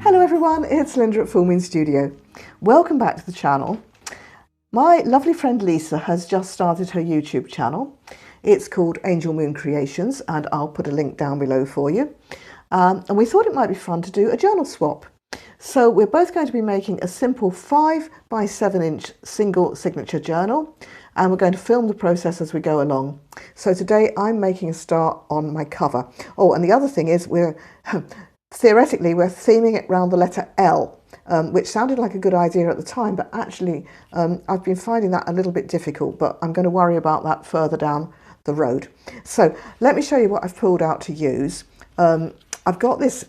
Hello everyone, it's Linda at Full Moon Studio. Welcome back to the channel. My lovely friend Lisa has just started her YouTube channel. It's called Angel Moon Creations, and I'll put a link down below for you. And we thought it might be fun to do a journal swap. So we're both going to be making a simple 5 by 7 inch single signature journal, and we're going to film the process as we go along. So today I'm making a start on my cover. Oh, and the other thing is theoretically we're theming it around the letter L, which sounded like a good idea at the time, but actually I've been finding that a little bit difficult, but I'm going to worry about that further down the road. So let me show you what I've pulled out to use. I've got this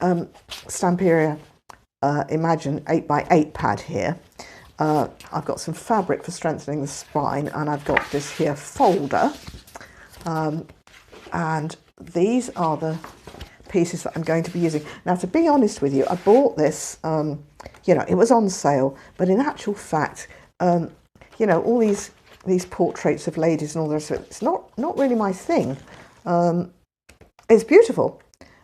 Stamperia Imagine 8x8 pad here. I've got some fabric for strengthening the spine, and I've got this here folder, and these are the pieces that I'm going to be using. Now, to be honest with you, I bought this, you know, it was on sale, but in actual fact, you know, all these portraits of ladies and all the rest of it, it's not really my thing. It's beautiful,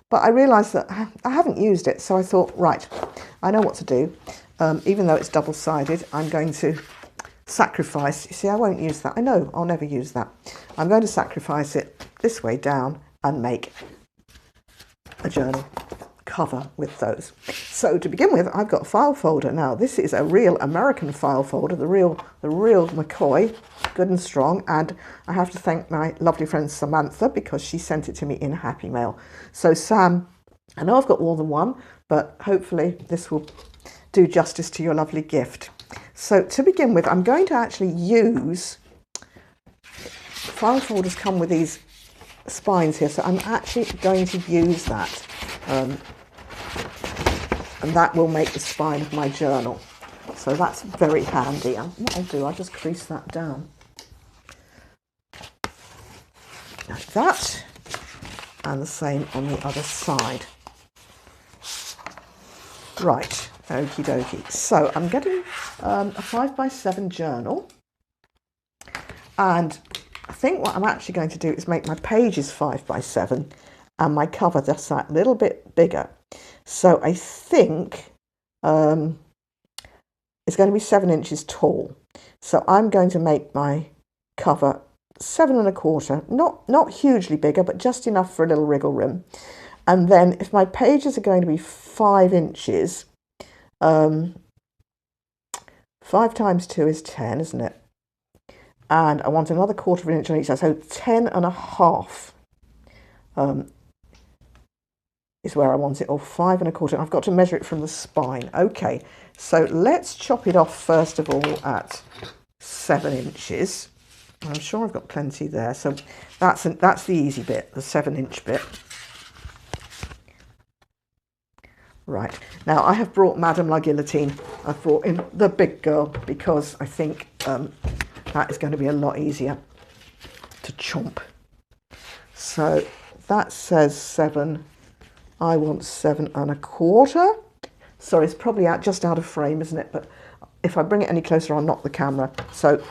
but I realised that I haven't used it, so I thought, right, I know what to do. Even though it's double-sided, I'm going to sacrifice. You see, I won't use that. I know I'll never use that. I'm going to sacrifice it this way down and make a journal cover with those. So to begin with, I've got a file folder. Now, this is a real American file folder, the real McCoy, good and strong. And I have to thank my lovely friend Samantha, because she sent it to me in Happy Mail. So Sam, I know I've got more than one, but hopefully this will do justice to your lovely gift. So to begin with, I'm going to actually use, file folders come with these spines here, so I'm actually going to use that, and that will make the spine of my journal. So that's very handy. And what I'll do, I'll just crease that down like that, and the same on the other side. Right, okie dokie. So I'm getting a 5 by 7 journal, and I think what I'm actually going to do is make my pages 5 by 7 and my cover just that little bit bigger. So I think it's going to be 7 inches tall. So I'm going to make my cover 7 1/4, not hugely bigger, but just enough for a little wriggle room. And then if my pages are going to be 5 inches, 5 times 2 is 10, isn't it? And I want another 1/4 inch on each side, so 10 1/2 is where I want it, or 5 1/4. I've got to measure it from the spine. Okay, so let's chop it off first of all at 7 inches. I'm sure I've got plenty there, so that's the easy bit, the 7 inch bit. Right, now I have brought Madame La Guillotine. I've brought in the big girl, because I think that is going to be a lot easier to chomp. So that says 7. I want 7 1/4. Sorry, it's probably just out of frame, isn't it? But if I bring it any closer, I'll knock the camera. So,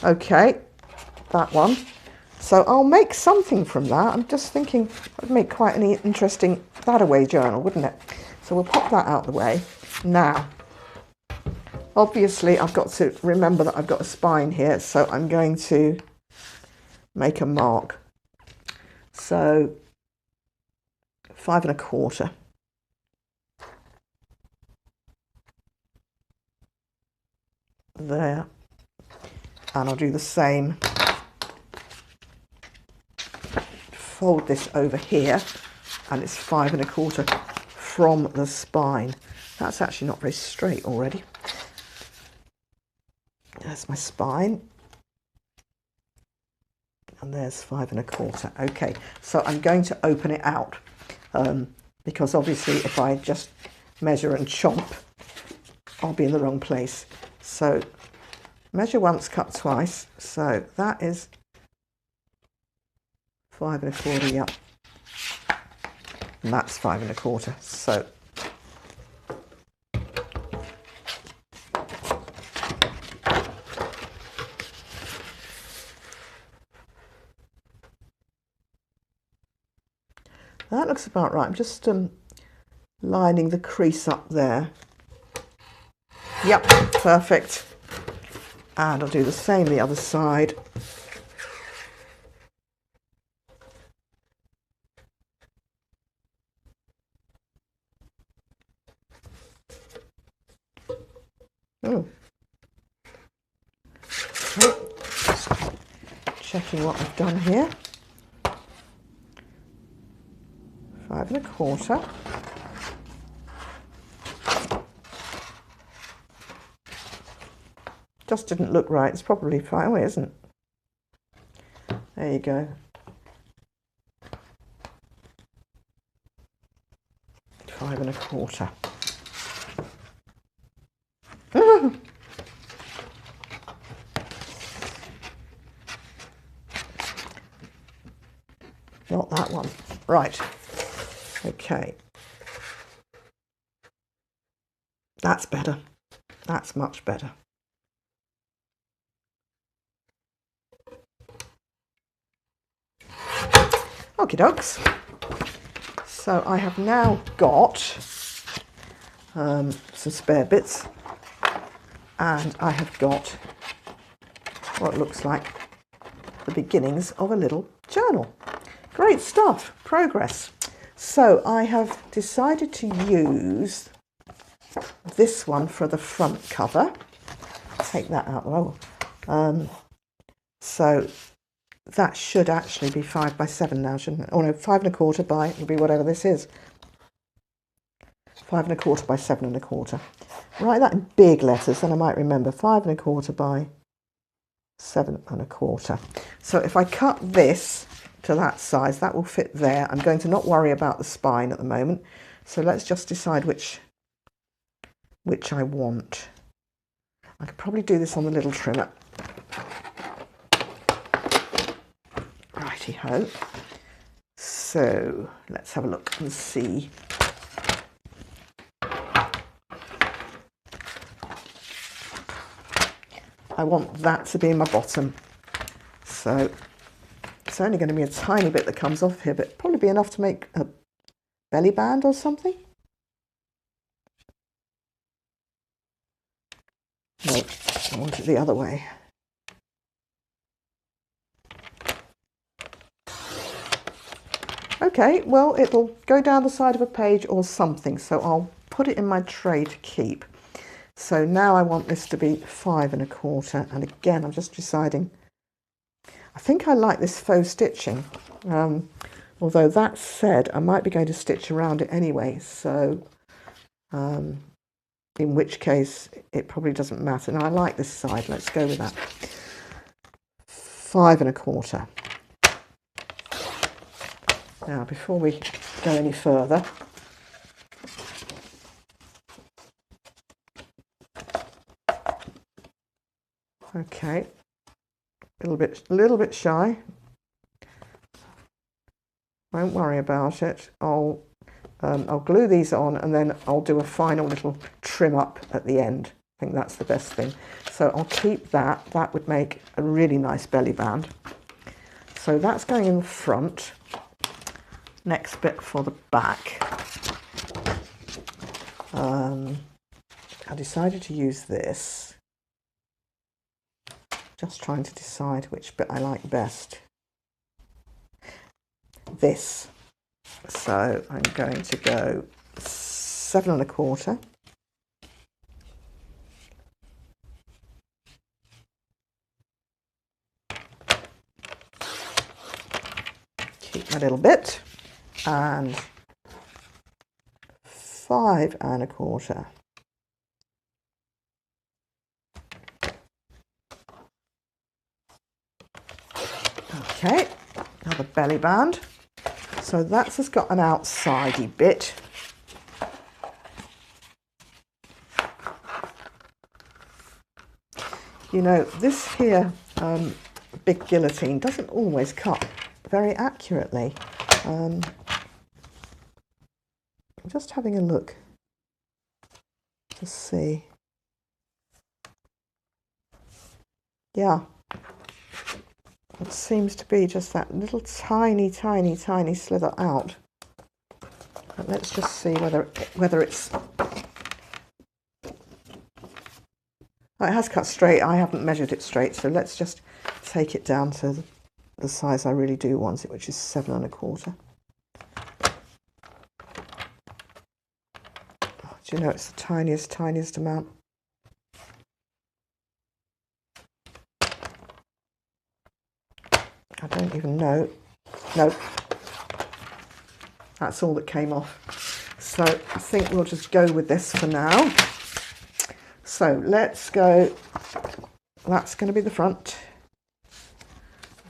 okay, that one. So I'll make something from that. I'm just thinking I'd make quite an interesting that-away journal, wouldn't it? So we'll pop that out the way. Now, obviously I've got to remember that I've got a spine here, so I'm going to make a mark. So 5 1/4. There. And I'll do the same. Fold this over here, and it's 5 1/4 from the spine. That's actually not very straight already. There's my spine, and there's 5 1/4. Okay, so I'm going to open it out, because obviously if I just measure and chomp, I'll be in the wrong place. So measure once, cut twice. So that is 5 1/4, yep. And that's 5 1/4. So that looks about right. I'm just lining the crease up there. Yep, perfect. And I'll do the same the other side. Oh. Okay. Checking what I've done here. 5 1/4. Just didn't look right. It's probably 5, oh, it isn't. There you go. 5 1/4. Not that one. Right. Okay. That's better. That's much better. Okie dokes. So I have now got some spare bits, and I have got what looks like the beginnings of a little journal. Great stuff. Progress. So I have decided to use this one for the front cover. Take that out. Oh, so that should actually be 5 by 7 now, shouldn't it? Oh no, 5 1/4 by, it'll be whatever this is. 5 1/4 by 7 1/4. Write that in big letters, then I might remember. 5 1/4 by 7 1/4. So if I cut this to that size, that will fit there. I'm going to not worry about the spine at the moment. So let's just decide which I want. I could probably do this on the little trimmer. Righty-ho. So let's have a look and see. I want that to be my bottom. So it's only going to be a tiny bit that comes off here, but probably be enough to make a belly band or something. No, I want it the other way. Okay, well, it'll go down the side of a page or something, so I'll put it in my tray to keep. So now I want this to be 5 1/4, and again, I'm just deciding. I think I like this faux stitching, although that said, I might be going to stitch around it anyway, so in which case it probably doesn't matter. Now I like this side, let's go with that. 5 1/4. Now before we go any further, okay, a little bit shy. Won't worry about it. I'll glue these on, and then I'll do a final little trim up at the end. I think that's the best thing. So I'll keep that. That would make a really nice belly band. So that's going in the front. Next bit for the back. I decided to use this. Just trying to decide which bit I like best. This. So I'm going to go 7 1/4. Keep my little bit. And 5 1/4. Okay, now the belly band. So that's just got an outsidey bit. You know, this here big guillotine doesn't always cut very accurately. I'm just having a look to see. Yeah, it seems to be just that little tiny slither out. But let's just see whether it's... Oh, it has cut straight. I haven't measured it straight, so let's just take it down to the size I really do want it, which is 7 1/4. Oh, do you know, it's the tiniest amount. I don't even know. No, that's all that came off. So I think we'll just go with this for now. So let's go. That's going to be the front.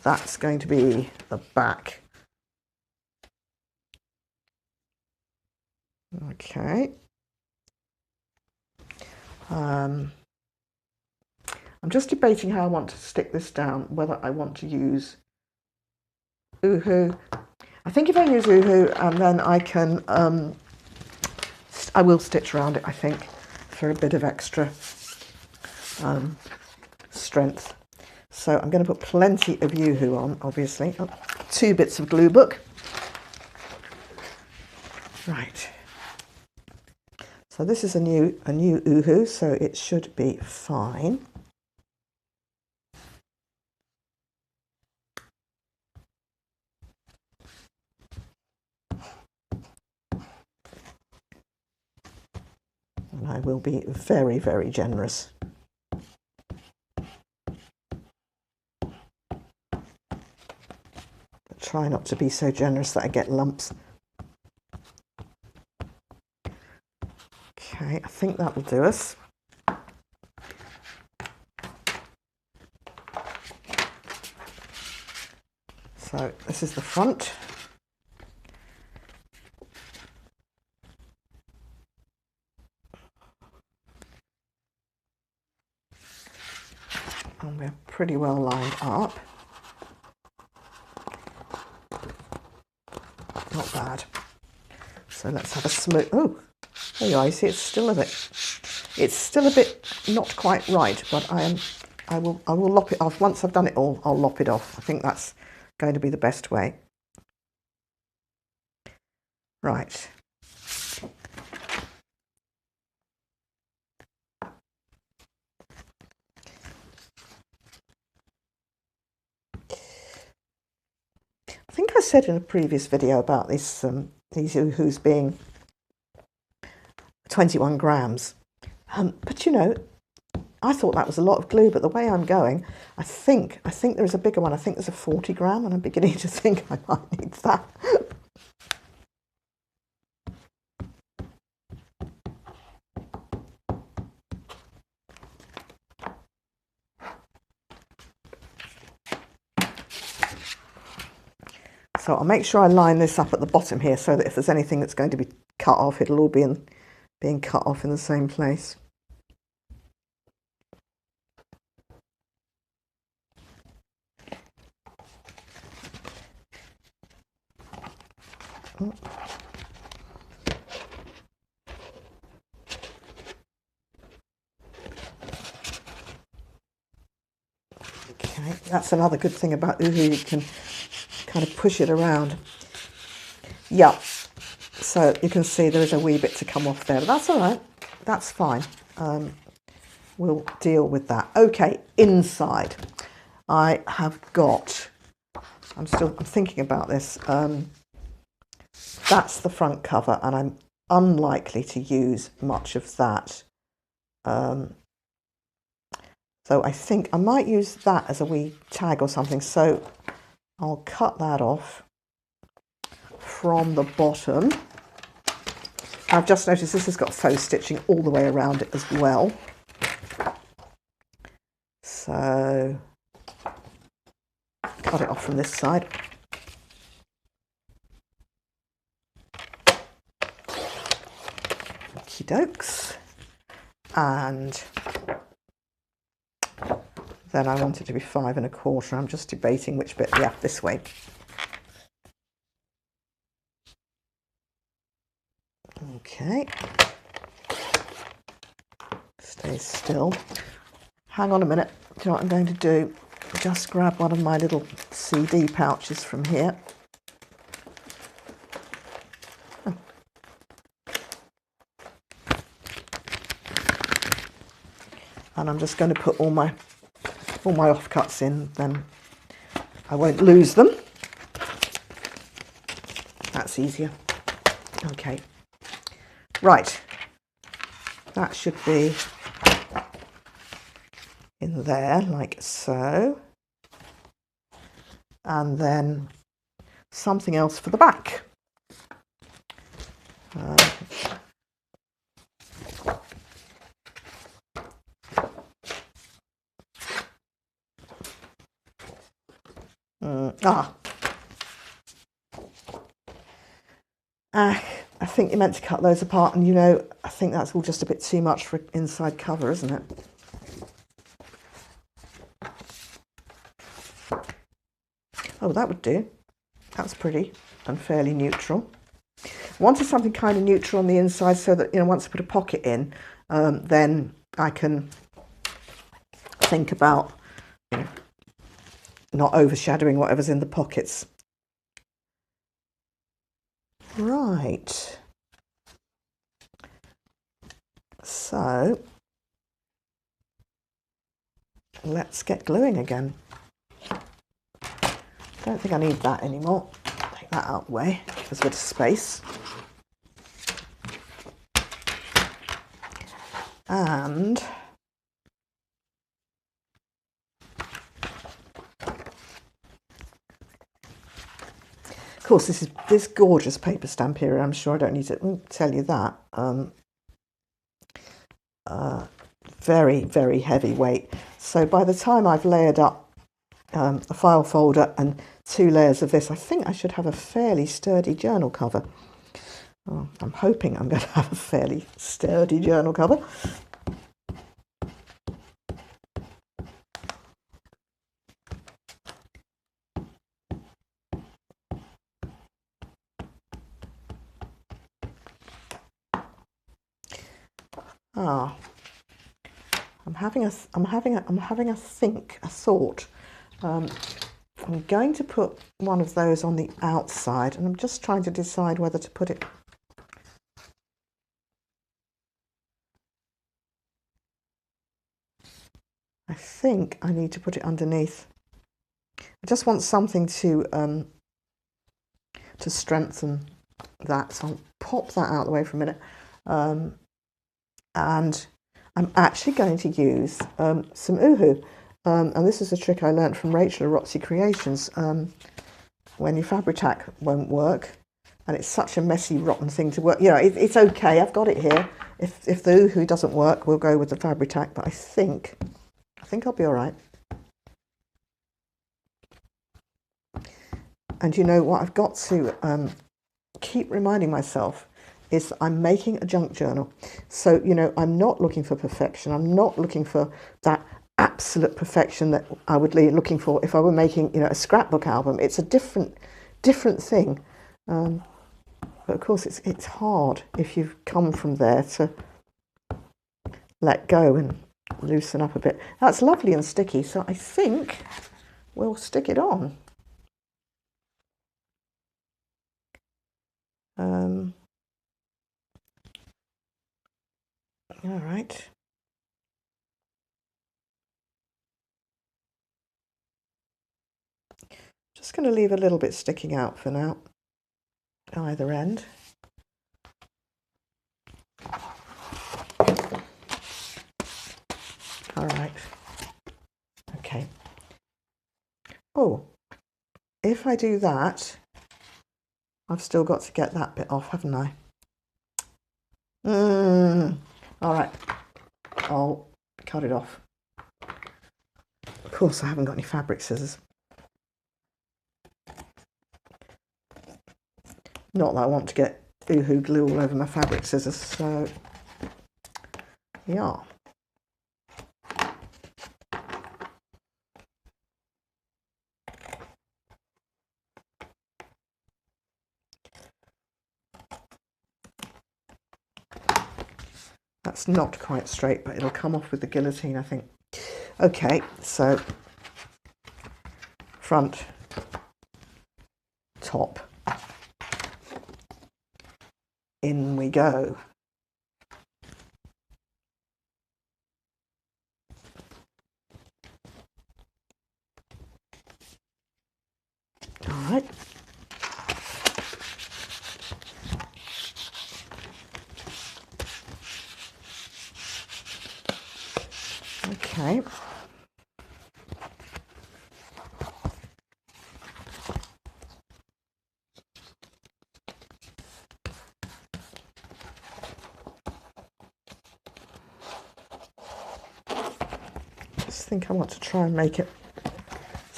That's going to be the back. Okay. I'm just debating how I want to stick this down, whether I want to use Uhu. I think if I use Uhu, and then I can, I will stitch around it, I think, for a bit of extra strength. So I'm going to put plenty of Uhu on, obviously. Oh, 2 bits of glue book. Right. So this is a new Uhu, so it should be fine. And I will be very, very generous. But try not to be so generous that I get lumps. Okay, I think that will do us. So this is the front. And we're pretty well lined up. Not bad. So let's have a smooth. Oh, there you are. You see, it's still a bit not quite right, but I will lop it off. Once I've done it all, I'll lop it off. I think that's going to be the best way. Right. I think I said in a previous video about these Uhus being 21 grams. But you know, I thought that was a lot of glue, but the way I'm going, I think there is a bigger one. I think there's a 40 gram, and I'm beginning to think I might need that. So I'll make sure I line this up at the bottom here, so that if there's anything that's going to be cut off, it'll all be being cut off in the same place. Oh. Okay, that's another good thing about Uhu, you can kind of push it around. Yeah, so you can see there is a wee bit to come off there, but that's all right, that's fine. We'll deal with that. Okay, inside I have got, I'm thinking about this. That's the front cover, and I'm unlikely to use much of that. So I think I might use that as a wee tag or something. So I'll cut that off from the bottom. I've just noticed this has got faux stitching all the way around it as well. So cut it off from this side. Okie dokes. And then I want it to be 5 1/4. I'm just debating which bit. Yeah, this way. Okay. Stay still. Hang on a minute. Do you know what I'm going to do? Just grab one of my little CD pouches from here. Oh, And I'm just going to put all my offcuts in, then I won't lose them. That's easier. Okay, right, that should be in there like so, and then something else for the back. I think you're meant to cut those apart, and you know, I think that's all just a bit too much for inside cover, isn't it? Oh, that would do. That's pretty and fairly neutral. Wanted something kind of neutral on the inside so that, you know, once I put a pocket in, then I can think about, you know, not overshadowing whatever's in the pockets. Right. So let's get gluing again. Don't think I need that anymore. Take that out of the way, give us a bit of space. And of course, this is this gorgeous paper stamp here. I'm sure I don't need to tell you that. Very, very heavy weight. So by the time I've layered up a file folder and 2 layers of this, I think I should have a fairly sturdy journal cover. Oh, I'm hoping I'm going to have a fairly sturdy journal cover. I'm having a thought. I'm going to put one of those on the outside, and I'm just trying to decide whether to put it. I think I need to put it underneath. I just want something to strengthen that, so I'll pop that out of the way for a minute. And I'm actually going to use some Uhu. And this is a trick I learned from Rachel at Roxy Creations. When your Fabri-Tac won't work, and it's such a messy, rotten thing to work, you know, it's okay, I've got it here. If the Uhu doesn't work, we'll go with the Fabri-Tac, but I think I'll be all right. And you know what I've got to keep reminding myself is I'm making a junk journal. So, you know, I'm not looking for perfection. I'm not looking for that absolute perfection that I would be looking for if I were making, you know, a scrapbook album. It's a different thing. But of course, it's hard if you've come from there to let go and loosen up a bit. That's lovely and sticky, so I think we'll stick it on. All right. Just going to leave a little bit sticking out for now, either end. All right. Okay. Oh, if I do that, I've still got to get that bit off, haven't I? All right. I'll cut it off. Of course, I haven't got any fabric scissors. Not that I want to get Uhu glue all over my fabric scissors, so yeah. That's not quite straight, but it'll come off with the guillotine, I think. Okay, so front, top, in we go. Okay. I think I want to try and make it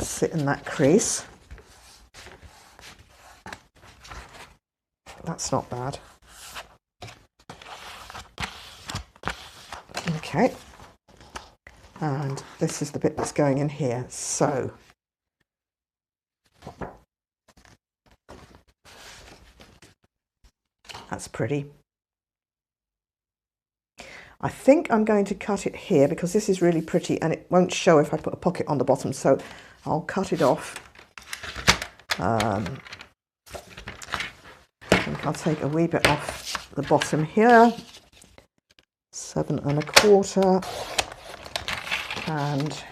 sit in that crease. That's not bad. Okay, and this is the bit that's going in here, so that's pretty. I think I'm going to cut it here because this is really pretty and it won't show if I put a pocket on the bottom, so I'll cut it off. I think I'll take a wee bit off the bottom here, 7 1/4 and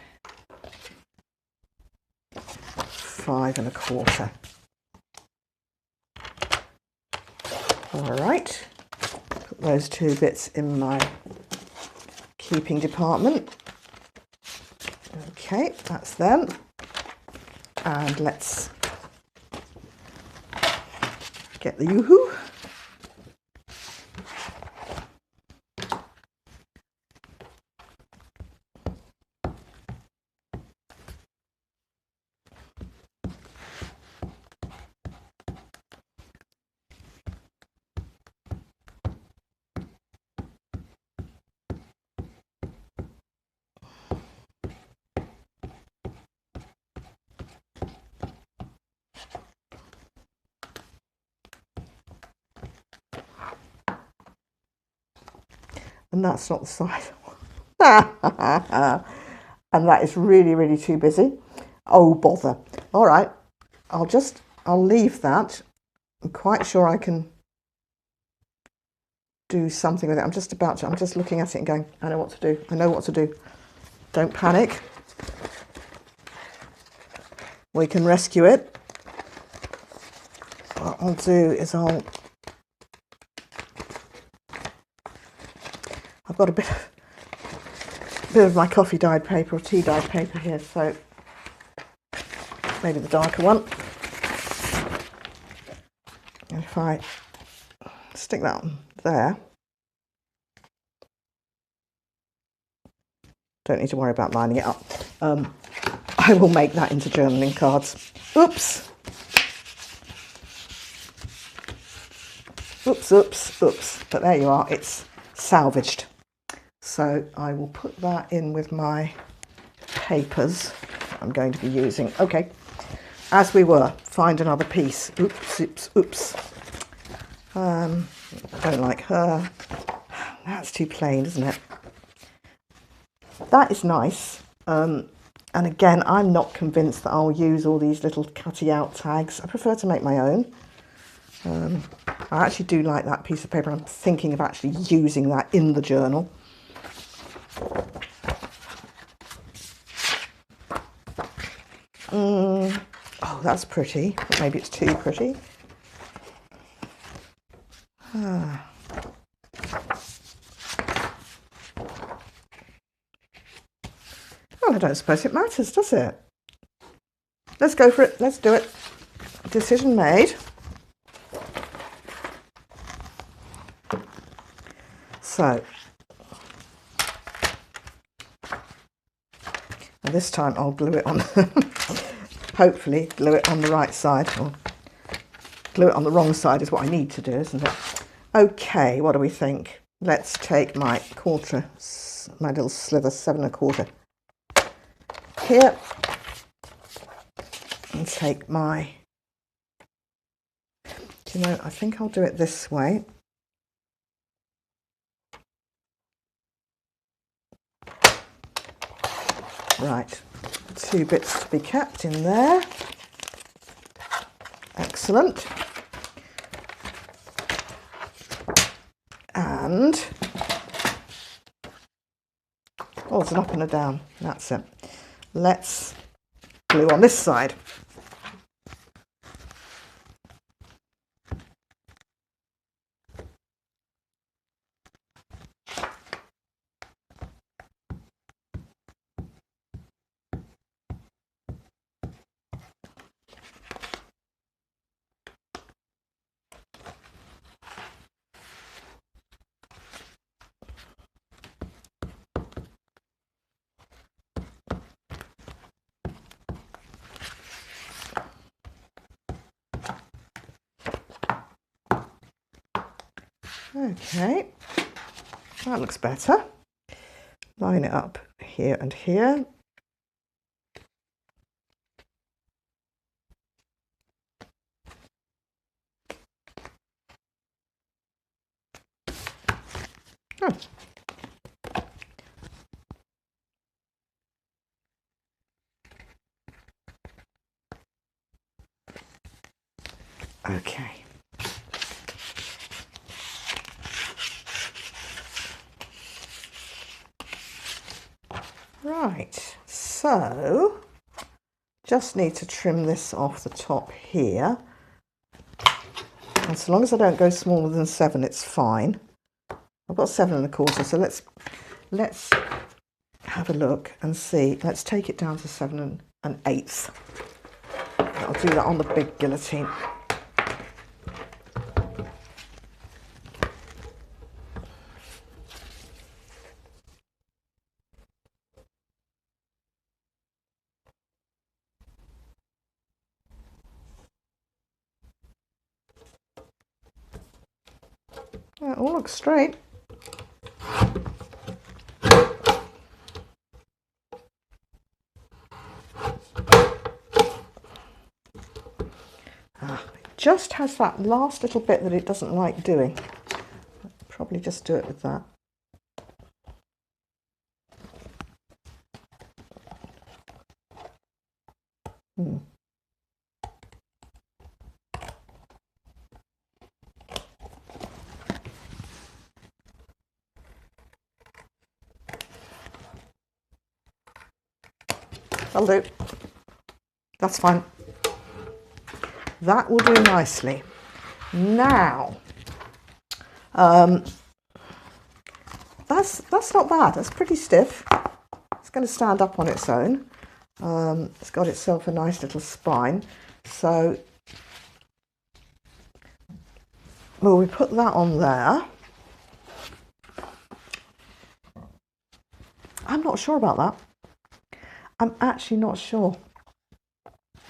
5 1/4. All right, put those 2 bits in my keeping department. Okay, that's them. And let's get the yoo-hoo. And that's not the side. And that is really, really too busy. Oh, bother. All right, I'll leave that. I'm quite sure I can do something with it. I'm just looking at it and going, I know what to do. I know what to do. Don't panic. We can rescue it. What I'll do is I've got a bit of my coffee dyed paper or tea dyed paper here, so maybe the darker one. And if I stick that on there, don't need to worry about lining it up. I will make that into journaling cards. Oops. Oops, oops, oops. But there you are, it's salvaged. So I will put that in with my papers I'm going to be using. Okay, as we were, find another piece. Oops, oops, oops. I don't like her. That's too plain, isn't it? That is nice. And again, I'm not convinced that I'll use all these little cutty out tags. I prefer to make my own. I actually do like that piece of paper. I'm thinking of actually using that in the journal. Oh, that's pretty, but maybe it's too pretty. Well, I don't suppose it matters, does it? Let's go for it. Let's do it. Decision made. So, and this time I'll glue it on, hopefully glue it on the right side, or glue it on the wrong side is what I need to do, isn't it? Okay, what do we think? Let's take my my little slither 7 1/4 here, and take my, do you know, I think I'll do it this way. Right, 2 bits to be kept in there. Excellent. And, oh, it's an up and a down. That's it. Let's glue on this side. Okay, that looks better. Line it up here and here. Oh. Okay. Right, so just need to trim this off the top here. And so long as I don't go smaller than 7, it's fine. I've got 7 1/4, so let's have a look and see. Let's take it down to 7 1/8. I'll do that on the big guillotine. That all looks straight. It just has that last little bit that it doesn't like doing. I'll probably just do it with that. That'll do. That's fine. That will do nicely. Now, that's not bad. That's pretty stiff. It's going to stand up on its own. It's got itself a nice little spine. So, well, we put that on there. I'm not sure about that. I'm actually not sure.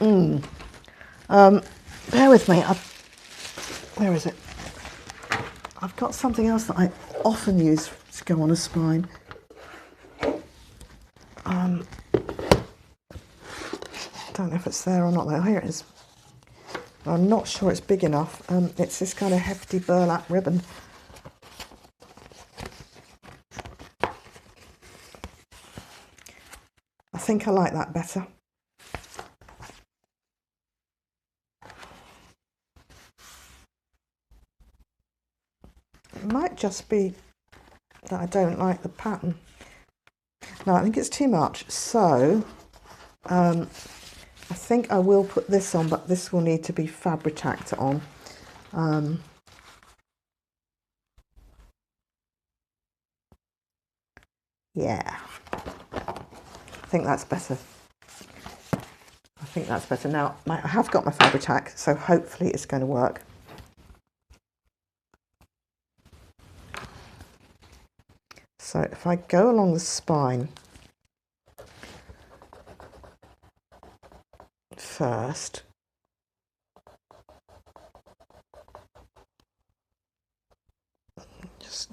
Bear with me. Where is it? I've got something else that I often use to go on a spine. Don't know if it's there or not there. Here it is. I'm not sure it's big enough. It's this kind of hefty burlap ribbon. I think I like that better. It might just be that I don't like the pattern. No, I think it's too much. So, I think I will put this on, but this will need to be fabric-tacked on. Yeah, I think that's better. I think that's better. Now, I have got my fabric-tack, so hopefully it's going to work. So if I go along the spine first,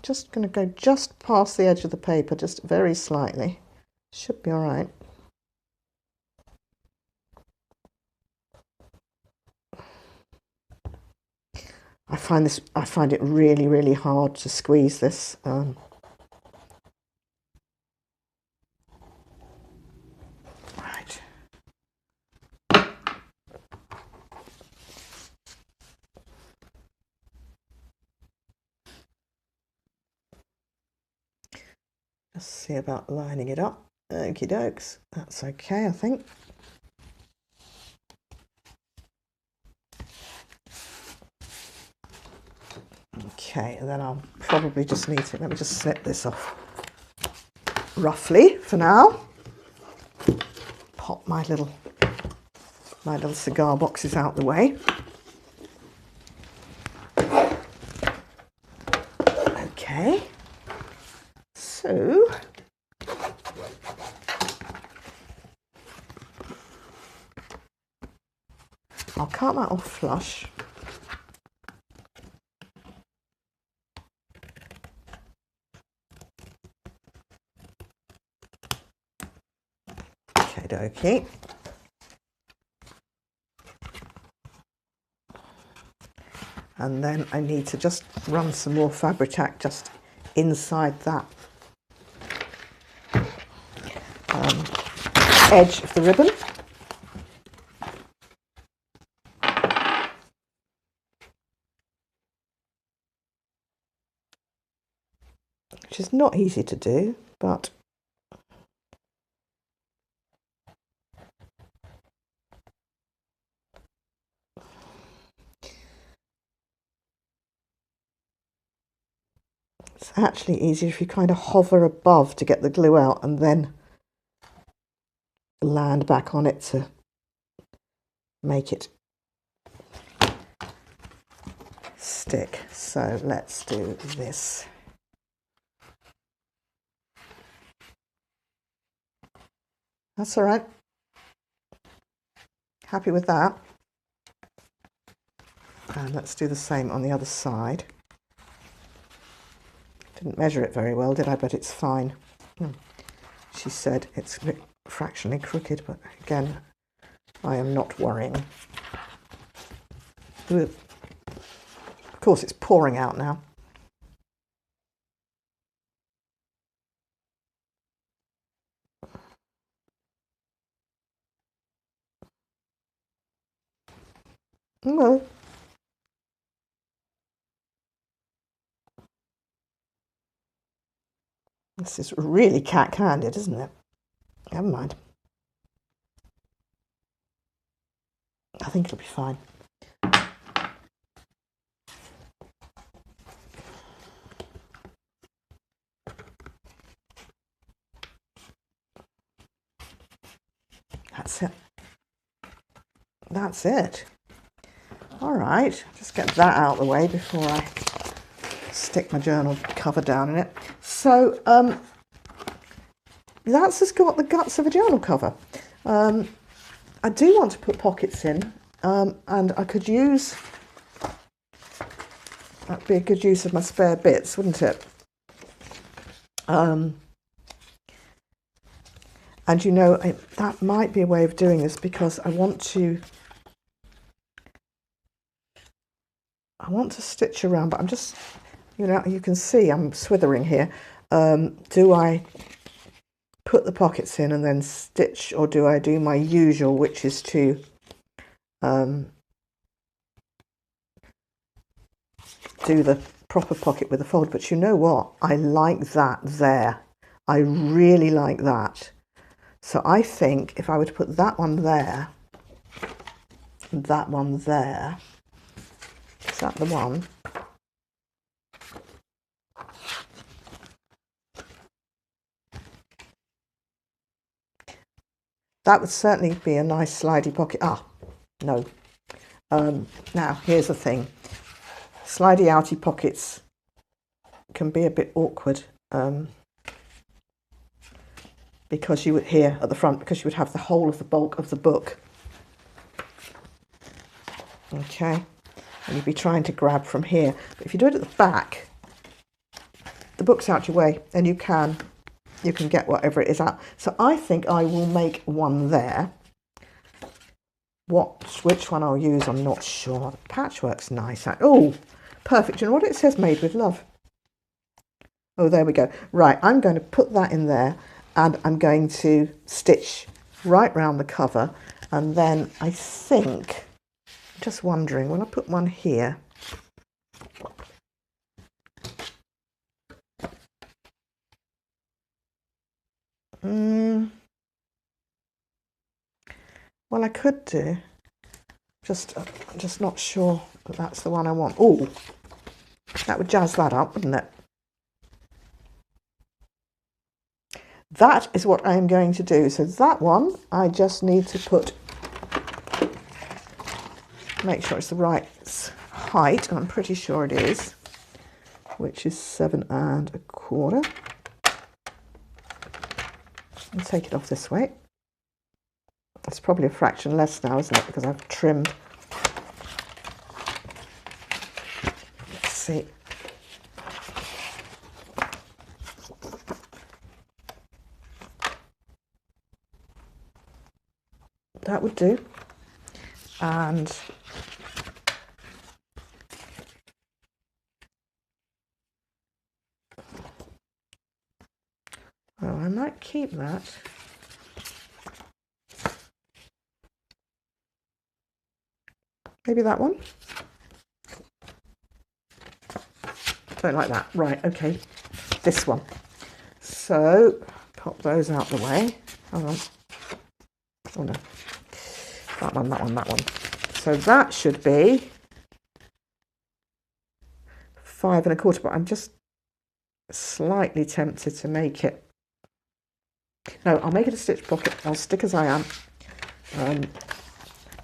just going to go just past the edge of the paper, just very slightly. Should be all right. I find it really, really hard to squeeze this. Right. Just see about lining it up. Okie dokes. That's okay, I think. Okay, and then I'll probably just need to, let me just snip this off roughly for now. Pop my little cigar boxes out the way. Okay, so I'll cut that off flush. dokie. And then I need to just run some more Fabri-Tac just inside that edge of the ribbon. Which is not easy to do, but it's actually easier if you kind of hover above to get the glue out and then land back on it to make it stick. So let's do this. That's all right. Happy with that. And let's do the same on the other side. Didn't measure it very well, did I? But it's fine. She said it's fractionally crooked, but again, I am not worrying. Of course, it's pouring out now. Well, this is really cat-handed, isn't it? Never mind. I think it'll be fine. That's it. That's it. All right, just get that out of the way before I stick my journal cover down in it. So that's just got the guts of a journal cover. I do want to put pockets in, and I could use, that'd be a good use of my spare bits, wouldn't it? And you know, that might be a way of doing this, because I want to stitch around, but I'm just, you know, you can see I'm swithering here. Do I put the pockets in and then stitch, or do I do my usual, which is to do the proper pocket with a fold? But you know what? I like that there. I really like that. So I think if I were to put that one there, that one there, is that the one? That would certainly be a nice slidey pocket. Ah, no. Now, here's the thing. Slidey outy pockets can be a bit awkward because you would, here at the front, because you would have the whole of the bulk of the book. Okay, and you'd be trying to grab from here. But if you do it at the back, the book's out your way, and you can get whatever it is out. So I think I will make one there. Which one I'll use, I'm not sure. The patchwork's nice. Oh, perfect. You know what it says? Made with love. Oh, there we go. Right, I'm going to put that in there, and I'm going to stitch right round the cover. And then I think, just wondering, when I put one here, well, I could do, just not sure that that's the one I want. Oh, that would jazz that up, wouldn't it? That is what I am going to do. So that one, I just need to make sure it's the right height, and I'm pretty sure it is, which is 7 1/4. And take it off this way. It's probably a fraction less now, isn't it? Because I've trimmed. Let's see. that would do. And well, I might keep that. Maybe that one. Don't like that. Right, okay. This one. So pop those out the way. Hang on. Oh no. That one, that one, that one. So that should be 5 1/4, but I'm just slightly tempted to make it. No, I'll make it a stitch pocket. I'll stick as I am.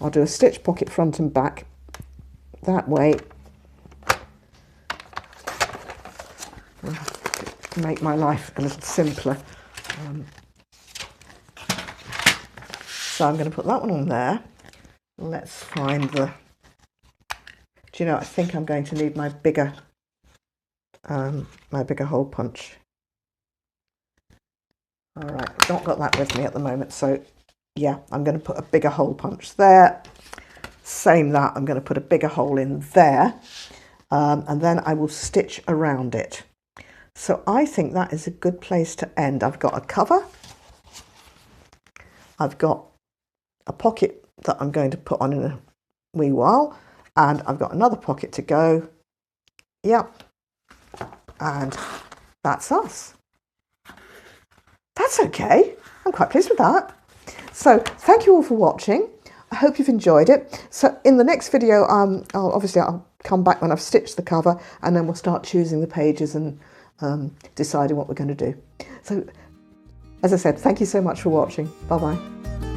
I'll do a stitch pocket front and back. That way, make my life a little simpler. So I'm going to put that one on there. Let's find the... Do you know, I think I'm going to need my bigger hole punch. All right, I've not got that with me at the moment, so yeah, I'm going to put a bigger hole punch there. Same that, I'm going to put a bigger hole in there, and then I will stitch around it. So I think that is a good place to end. I've got a cover, I've got a pocket that I'm going to put on in a wee while, and I've got another pocket to go. Yep, and that's us. That's okay. I'm quite pleased with that. So thank you all for watching. I hope you've enjoyed it. So in the next video, I'll come back when I've stitched the cover, and then we'll start choosing the pages and deciding what we're going to do. So as I said, thank you so much for watching. Bye bye.